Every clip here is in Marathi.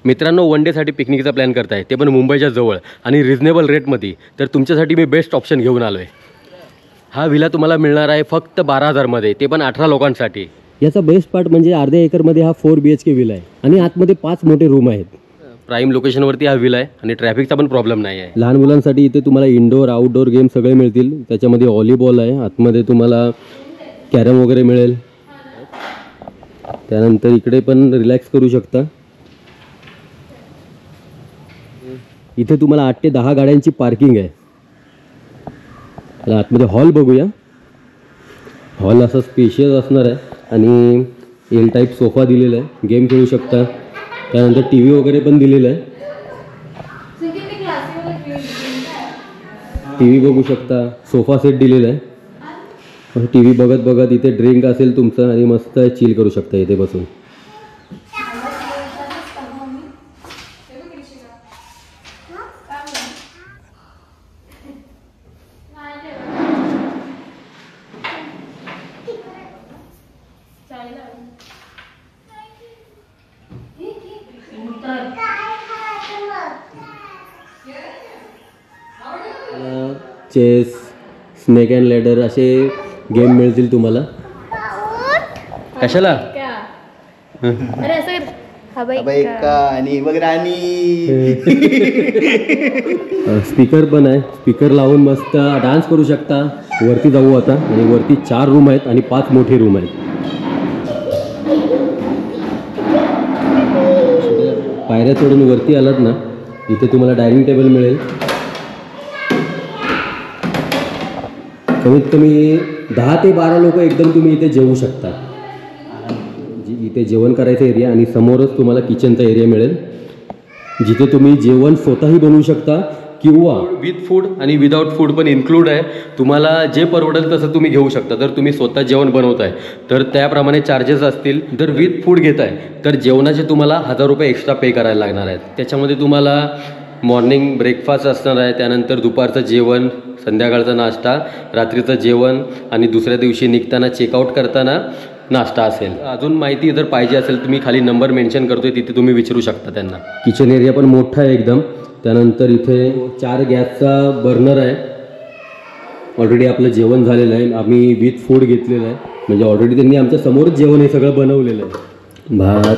मित्रांनो, वन डेसाठी पिकनिकचा प्लॅन करताय, ते पण मुंबईच्या जवळ आणि रिजनेबल रेटमध्ये, तर तुमच्यासाठी मी बेस्ट ऑप्शन घेऊन आलो आहे. हा विला तुम्हाला मिळणार आहे फक्त 12,000मध्ये, ते पण 18 लोकांसाठी. याचा बेस्ट पार्ट म्हणजे अर्ध्या एकरमध्ये हा 4 BHK विला आहे आणि आतमध्ये 5 मोठे रूम आहेत. प्राईम लोकेशनवरती हा विला आहे आणि ट्रॅफिकचा पण प्रॉब्लेम नाही आहे. लहान मुलांसाठी इथे तुम्हाला इंडोर आउटडोर गेम सगळे मिळतील. त्याच्यामध्ये व्हॉलीबॉल आहे, आतमध्ये तुम्हाला कॅरम वगैरे मिळेल. त्यानंतर इकडे पण रिलॅक्स करू शकता. इथे तुम्हाला 8 ते 10 गाड्यांची पार्किंग आहे. आतमध्ये हॉल बघूया. हॉल असा स्पेशियस असणार आहे आणि एल टाईप सोफा दिलेला आहे, गेम खेळू शकता. त्यानंतर TV वगैरे पण दिलेला आहे. TV बघू शकता, सोफा सेट दिलेला आहे. TV बघत बघत इथे ड्रिंक असेल तुमचं आणि मस्त चिल करू शकता इथे बसून. चेस, स्नेक अँड लॅडर असे गेम मिळतील तुम्हाला. कशाला अरे असं आणि वगैरे आणि स्पीकर पण आहे. स्पीकर लावून मस्त डान्स करू शकता. वरती जाऊ आता. आणि वरती 4 रूम आहेत आणि 5 मोठे रूम आहेत. पायऱ्या चढून वरती आलात ना, इथे तुम्हाला डायनिंग टेबल मिळेल. कमीत कमी 10 ते 12 लोक एकदम तुम्ही इथे जेवू शकता. इथे जेवण करायचा एरिया आणि समोरच तुम्हाला किचनचा एरिया मिळेल, जिथे तुम्ही जेवण स्वतःही बनवू शकता किंवा विथ फूड आणि विदाउट फूड पण इन्क्लूड आहे. तुम्हाला जे परवडेल तसं तुम्ही घेऊ शकता. जर तुम्ही स्वतः जेवण बनवताय तर त्याप्रमाणे चार्जेस असतील. जर विथ फूड घेताय तर जेवणाचे तुम्हाला 1000 रुपये एक्स्ट्रा पे करायला लागणार आहेत. त्याच्यामध्ये तुम्हाला मॉर्निंग ब्रेकफास्ट असणार आहे, त्यानंतर दुपारचं जेवण, संध्याकाळचा नाश्ता, रात्रीचं जेवण आणि दुसऱ्या दिवशी निघताना चेकआउट करताना नाश्ता असेल. अजून माहिती जर पाहिजे असेल तर मी खाली नंबर मेन्शन करतोय, तिथे तुम्ही विचारू शकता त्यांना. किचन एरिया पण मोठा आहे एकदम. त्यानंतर इथे 4 गॅसचा बर्नर आहे. ऑलरेडी आपलं जेवण झालेलं आहे. आम्ही विथ फूड घेतलेलं आहे, म्हणजे ऑलरेडी त्यांनी आमच्या समोरच जेवण हे सगळं बनवलेलं आहे. भात,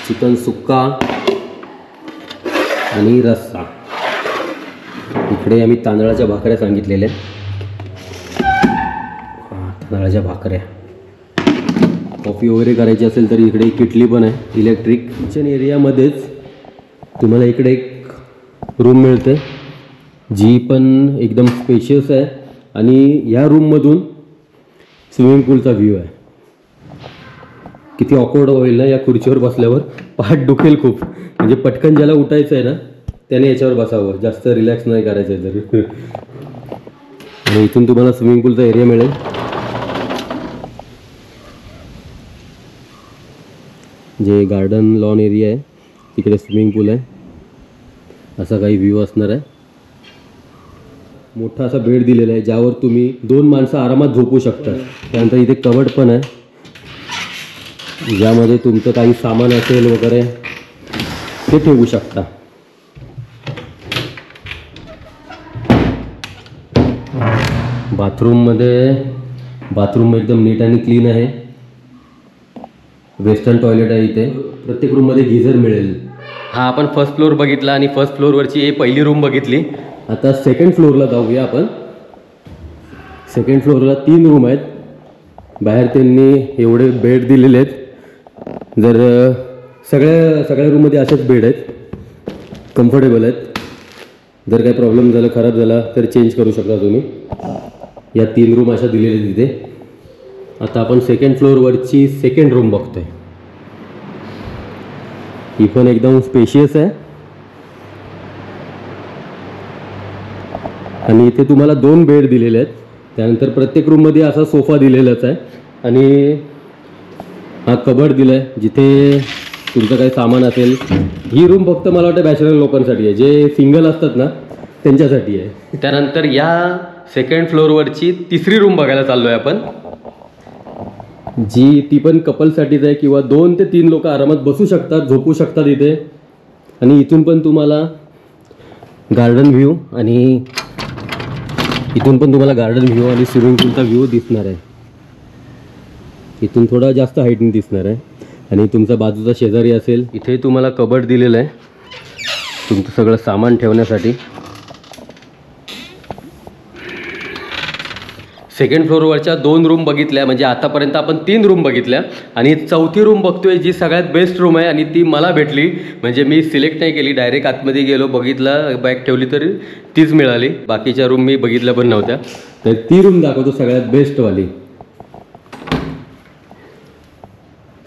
चिकन सुक्का आणि रस्सा. इकडे आम्ही तांदळाच्या भाकऱ्या सांगितलेल्या आहेत. तांदळाच्या भाकऱ्या. कॉफी वगैरे करायची असेल तर इकडे किटली पण आहे इलेक्ट्रिक. किचन एरियामध्येच तुम्हाला इकडे एक रूम मिळते, जी पण एकदम स्पेशियस आहे आणि या रूममधून स्विमिंग पूलचा व्ह्यू आहे. किती ऑकवर्ड होईल ना या खुर्चीवर बसल्यावर. पाठ दुखेल खूप, म्हणजे पटकन ज्याला उठायचं आहे ना त्याने याच्यावर बसावं, जास्त रिलॅक्स नाही करायचं आहे जर. आणि इथून तुम्हाला स्विमिंग पूलचा एरिया मिळेल. जे गार्डन लॉन एरिया आहे तिकडे स्विमिंग पूल आहे. असा काही व्ह्यू असणार आहे. मोठा असा बेड दिलेला आहे ज्यावर तुम्ही 2 माणसं आरामात झोपू शकता. त्यानंतर इथे कबड पण आहे, ज्यामध्ये तुमचं काही सामान असेल वगैरे ते ठेवू शकता. बाथरूम एकदम नीट आणि क्लीन आहे. वेस्टर्न टॉयलेट आहे इथे. प्रत्येक रूममध्ये गीझर मिळेल. हा आपण फर्स्ट फ्लोअर बघितला आणि फर्स्ट फ्लोअरवरची पहिली रूम बघितली. आता सेकंड फ्लोअरला जाऊया आपण. सेकंड फ्लोअरला 3 रूम आहेत. बाहेर त्यांनी एवढे बेड दिलेले आहेत. जर सगळ्या रूममध्ये असेच बेड आहेत, कम्फर्टेबल आहेत. जर काही प्रॉब्लेम झाला, खराब झाला तर चेंज करू शकता तुम्ही. या 3 रूम अशा दिलेल्या आहेत तिथे. आता आपण सेकंड फ्लोअरवरची सेकंड रूम बघतोय. ही पण एकदम स्पेशियस आहे आणि इथे तुम्हाला 2 बेड दिलेले आहेत. त्यानंतर प्रत्येक रूममध्ये असा सोफा दिलेलाच आहे आणि हा कबड दिला आहे जिथे तुमचं काही सामान असेल. ही रूम फक्त मला वाटतं बॅचलर लोकांसाठी आहे, जे सिंगल असतात ना त्यांच्यासाठी आहे. त्यानंतर या सेकंड फ्लोअरवरची 3री रूम बघायला चाललो आहे आपण. जी ती पण कपलसाठीच आहे किंवा 2 ते 3 लोक आरामात बसू शकतात, झोपू शकतात इथे. आणि इथून पण तुम्हाला गार्डन व्ह्यू आणि इथून पण तुम्हाला गार्डन व्ह्यू आणि स्विमिंग पूलचा व्ह्यू दिसणार आहे. इथून थोडा जास्त हाईटने दिसणार आहे. आणि तुमचा बाजूचा शेजारी असेल, इथे तुम्हाला कबर्ड दिलेलं आहे तुमचं सगळं सामान ठेवण्यासाठी. सेकंड फ्लोअरवरच्या 2 रूम बघितल्या, म्हणजे आतापर्यंत आपण 3 रूम बघितल्या आणि 4थी रूम बघतोय जी सगळ्यात बेस्ट रूम आहे आणि ती मला भेटली. म्हणजे मी सिलेक्ट नाही केली, डायरेक्ट आतमध्ये गेलो, बघितलं, बॅग ठेवली तरी तीच मिळाली. बाकीच्या रूम मी बघितल्या पण नव्हत्या. तर ती रूम दाखवतो सगळ्यात बेस्टवाली.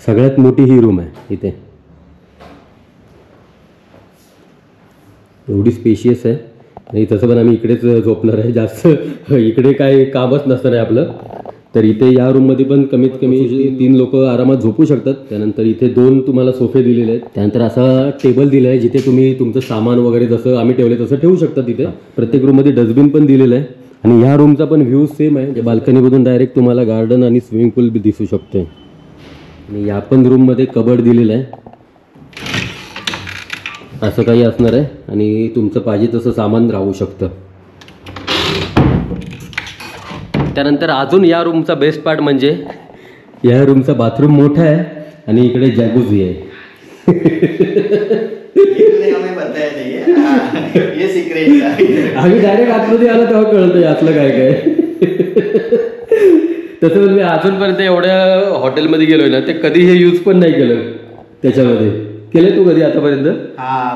सगळ्यात मोठी ही रूम आहे इथे, एवढी स्पेशियस आहे. आणि तसं पण आम्ही इकडेच झोपणार आहे, जास्त इकडे काय कामच नसणार आहे आपलं. तर इथे या रूममध्ये पण कमीत कमी 3 लोक आरामात झोपू शकतात. त्यानंतर इथे 2 तुम्हाला सोफे दिलेले आहेत. त्यानंतर असा टेबल दिला आहे जिथे तुम्ही तुमचं सामान वगैरे जसं आम्ही ठेवले तसं ठेवू शकता. तिथे प्रत्येक रूममध्ये डस्टबिन पण दिलेलं आहे. आणि ह्या रूमचा पण व्ह्यू सेम आहे, बाल्कनीमधून डायरेक्ट तुम्हाला गार्डन आणि स्विमिंग पूल बी दिसू शकते. आणि या पण रूममध्ये कबर्ड दिलेलं आहे, असं काही असणार आहे. आणि तुमचं पाहिजे तसं सामान राहू शकतं. त्यानंतर अजून या रूमचा बेस्ट पार्ट म्हणजे या रूमचा बाथरूम मोठा आहे आणि इकडे जॅकुझी आहे. आम्ही डायरेक्ट आतमध्ये आलो तेव्हा कळतं यातलं काय काय. तसं म्हणजे अजूनपर्यंत एवढ्या हॉटेलमध्ये गेलोय ना, ते कधी हे यूज पण नाही केलं. त्याच्यामध्ये केलंय तू कधी आतापर्यंत?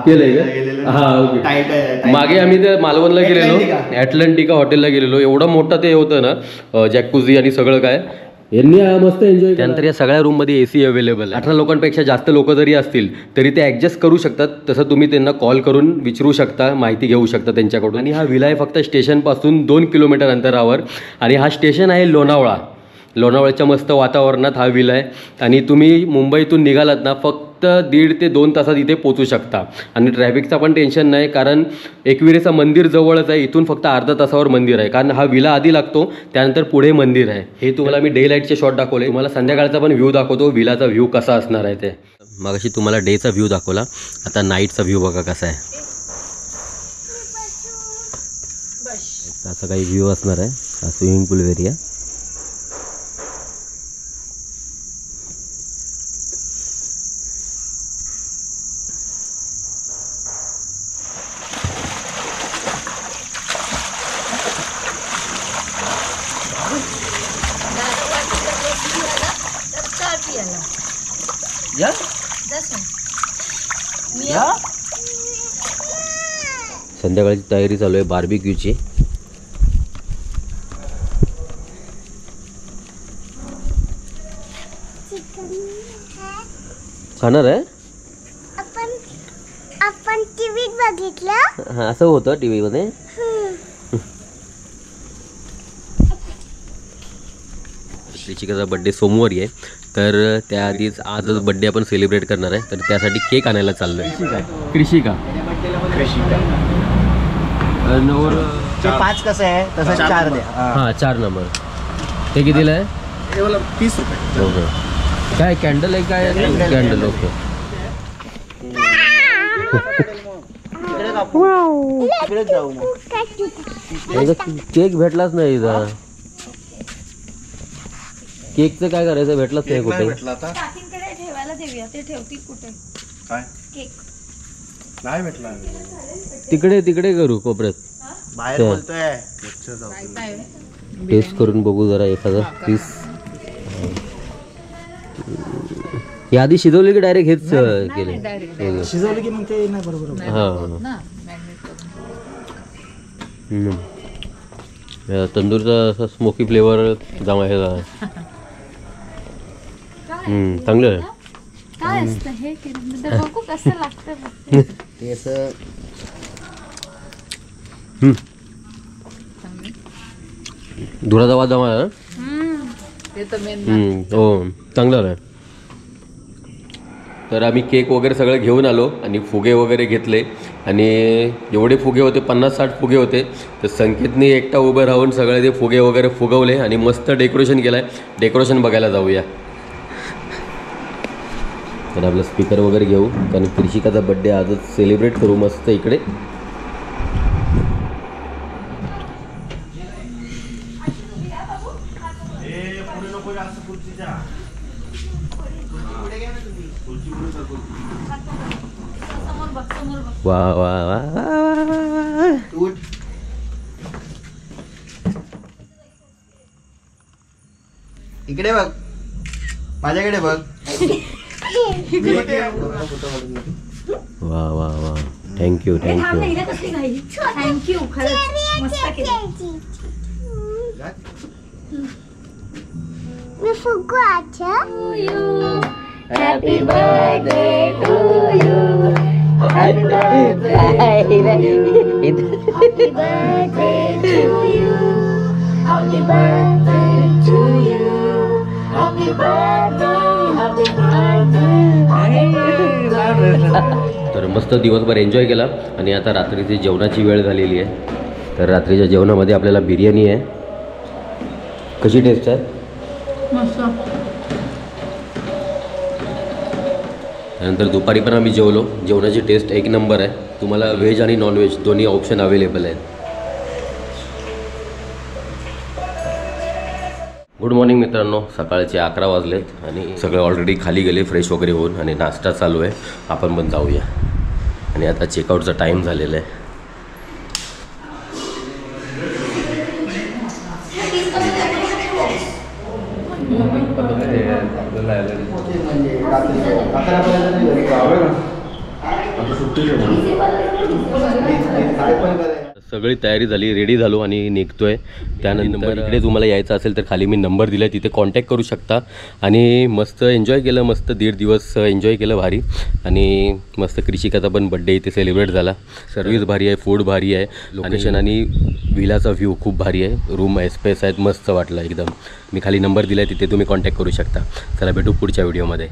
केलंय का? हा, ओके. मागे आम्ही त्या मालवणला गेलेलो, ॲटलांटिका हॉटेलला गेलेलो. एवढं मोठं ते होतं ना, जॅकुझी आणि सगळं काय, यांनी मस्त एन्जॉय. त्यानंतर या सगळ्या रूममध्ये AC अवेलेबल आहे. 18 लोकांपेक्षा जास्त लोक जरी असतील तरी ते ॲडजस्ट करू शकतात. तसं तुम्ही त्यांना कॉल करून विचारू शकता, माहिती घेऊ शकता त्यांच्याकडून. आणि हा विला आहे फक्त स्टेशनपासून 2 किलोमीटर अंतरावर. आणि हा स्टेशन आहे लोणावळा. लोणावळ्याच्या मस्त वातावरणात हा विला आहे. आणि तुम्ही मुंबईतून निघालात ना, फक्त 1.5 ते 2 तासात इथे पोचू शकता. आणि ट्रॅफिकचा पण टेन्शन नाही, कारण एकविरेचं मंदिर जवळच आहे. इथून फक्त अर्धा तासावर मंदिर आहे, कारण हा विला आधी लागतो, त्यानंतर पुढे मंदिर आहे. हे तुम्हाला मी डे लाईटचे शॉट दाखवले. तुम्हाला संध्याकाळचा पण व्ह्यू दाखवतो, विलाचा व्ह्यू कसा असणार आहे ते. मगाशी तुम्हाला डेचा व्ह्यू दाखवला, आता नाईटचा व्ह्यू बघा कसा आहे. असा काही व्ह्यू असणार आहे. हा स्विमिंग पूल एरिया. संध्याकाळची तयारी चालू आहे बार्बिक्यूची. खाणार आहे आपण टीव्हीत बघितलं. हा, असं होतं टीव्ही मध्ये. श्रीचिकाचा बड्डे सोमवारी आहे, तर त्याआधीच आजच बड्डे आपण सेलिब्रेट करणार आहे. तर त्यासाठी केक आणायला चाललोय. कृषिका 5 कसं आहे तसं 4 द्या. हां, 4 नंबर. ते कितीला आहे? 30 रुपये. ओके. काय कॅन्डल आहे काय? कॅन्डल. ओके. तिकडे जाऊ मग. केक भेटलाच नाही इथं. केकचं काय करायचं? भेटलाच नाही कुठे. काकींकडे ठेवायला देऊया, ते ठेवतील कुठे काय केक. नाही भेटला. तिकडे करू कोपऱ्यात. बाहेर बोलतोय. टेस्ट करून बघू जरा एखादा पीस. हे आधी शिजवले की डायरेक्ट हेच केले? शिजवलं की मग ते नाही बरोबर. हां. तंदूरचा स्मोकी फ्लेवर जमा हे चांगलं आहे. काय असतं हे? बघू कसं लागतं ते असं. धुराचा वाद जमा आहे. हो, चांगलं आहे. तर आम्ही केक वगैरे सगळं घेऊन आलो आणि फुगे वगैरे घेतले. आणि एवढे फुगे होते, 50-60 फुगे होते. तर संकेतने एकटा उभं राहून सगळे ते फुगे वगैरे फुगवले आणि मस्त डेकोरेशन केलं आहे. डेकोरेशन बघायला जाऊया. आणि आपलं स्पीकर वगैरे घेऊ, कारण कृषिकाचा बड्डे आजच सेलिब्रेट करू मस्त इकडे. समोर बघ, समोर बघ. वा वा वा वा वा वा. उठ. इकडे बघ, माझ्याकडे बघ. वा वा वा. Thank you thank you. थँक्यू, खरंच मस्त केलं. मी फुगू अच्छा. Happy birthday to you. Happy birthday to you. Happy birthday to you. Happy birthday, happy birthday. तर मस्त दिवसभर एन्जॉय केला आणि आता रात्रीची जेवणाची वेळ झालेली आहे. तर रात्रीच्या जेवणामध्ये आपल्याला बिर्याणी आहे. कशी टेस्ट आहे? मस्त. त्यानंतर दुपारी पण आम्ही जेवलो. जेवणाची टेस्ट एक नंबर आहे. तुम्हाला व्हेज आणि नॉनव्हेज दोन्ही ऑप्शन अवेलेबल आहेत. गुड मॉर्निंग मित्रांनो. सकाळचे 11 वाजलेत आणि सगळे ऑलरेडी खाली गेले फ्रेश वगैरे होऊन आणि नाश्ता चालू आहे. आपण पण जाऊया. आणि आता चेकआउटचा टाईम झालेला आहे. सगळी तयारी झाली, रेडी झालो आणि निघतोय. त्यानंतर इकडे तुम्हाला यायचं असेल तर खाली मी नंबर दिला, तिथे कॉन्टॅक्ट करू शकता. आणि मस्त एन्जॉय केलं. मस्त 1.5 दिवस एन्जॉय केलं भारी. आणि मस्त कृषिकाचा पण बड्डे इथे सेलिब्रेट झाला. सर्व्हिस भारी आहे, फूड भारी आहे, लोकेशन आणि व्हिलाचा व्ह्यू खूप भारी आहे. रूम आहे, स्पेस आहेत, मस्त वाटलं एकदम. मी खाली नंबर दिला आहे, तिथे तुम्ही कॉन्टॅक्ट करू शकता. चला भेटू पुढच्या व्हिडिओमध्ये.